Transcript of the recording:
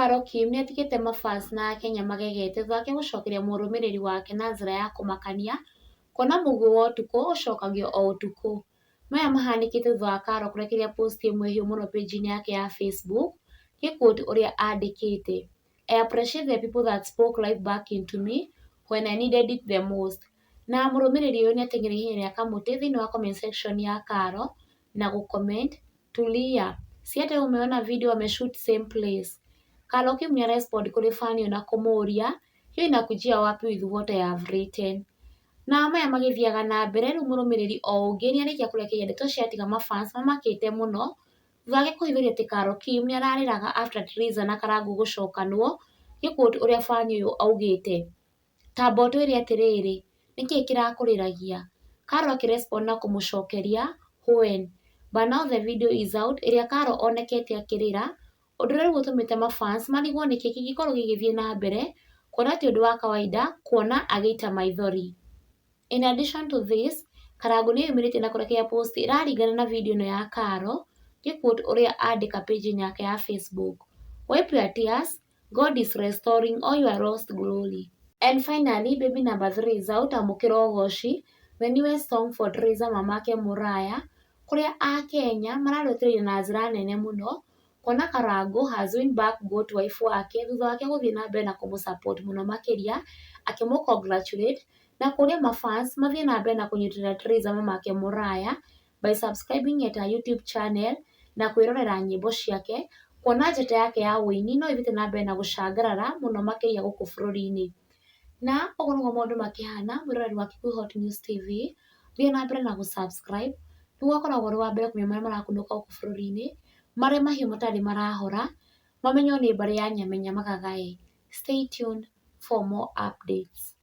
CAROLKIM nĩatigĩte mafans na akenya magegete thutha wake gũcokeria mũrũmĩrĩri wake na njĩra ya kũmakania kuona mũguĩ wa ũtukũ ũcokagio o ũtukũ. Maya mahanĩkĩte thutha wa Carol kũrekereria post ĩmwe hiũ mũno page-inĩ yake ya Facebook, gĩ quote ũrĩa andĩkĩte, "I appreciate the people that spoke life back into me when I needed it the most." Na mũrũmĩrĩri ũyũ nĩateng'ereire ihenya rĩa kamũtĩ thĩinĩ wa comment section ya Carol na gũ comment, "Tulia, si ati umeona video wameshoot same place." CAROLKIM nĩarespond kũrĩ fan ũyũ na kũmũria, "Hiyo inakujia wapi with what I have written?" Na maya magĩthiaga na mbere, rĩu mũrũmĩrĩri o ũngĩ nĩarĩkia kũrekereria ndeto ciatiga mafans mamakĩte mũno thutha wake kũhithũria atĩ CAROLKIM nĩararĩraga after Triza na Karangu gũcokanwo, gĩ quote ũrĩa fan ũyũ augĩte, "Tamba ũtwĩre atĩrĩrĩ, nĩkĩĩ kĩrakũrĩragia?" Carol akĩrespond na kũmũcokeria, "When? But now the video is out," ĩrĩa Carol onekete akĩrĩra, ũndũ ũrĩa rĩu ũtũmĩte mafans marigwo nĩkĩĩ kĩngĩkorwo gĩgĩthiĩ na mbere, kuona ti ũndũ wa kawaida kuona agĩita maithori. In addition to this, Karangu nĩyumĩrĩtie na kũrekereria post ĩraringana na video ĩno ya Carol, gĩ quote ũrĩa andĩka page-inĩ yake ya Facebook, "Wipe your tears, God is restoring all your lost glory." And finally, baby number 3 is out, amũkĩra ũgooci, the newest song for Triza mamake Mũraya, kũrĩa akenya mararũtĩrĩire na njĩra nene mũno, kuona Karangu has win back goat wife wake thutha wake gũthiĩ na mbere na kũmũ support mũno makĩria, akĩmũ congratulate na kũria mafans mathiĩ na mbere na kũnyitĩrĩra Triza mamake Mũraya by subscribing at her YouTube channel na kwĩrorera nyĩmbo ciake, kuona njata yake ya wũini no ĩthiĩte na mbere na gũcangarara mũno makĩria gũkũ bũrũri-inĩ. Na ũguo nĩguo maũndũ makĩhana mwĩroreri wa Kikuyu Hot News TV, thiĩ na mbere na gũ subscribe nĩguo ũkoragwo ũrĩ wa mbere kũmenya marĩa marakunũka gũkũ bũrũri-inĩ, marĩa mahiũ matarĩ marahora, mamenywo nĩ mbarĩ ya Nyamenya Magagaĩ. Stay tuned for more updates.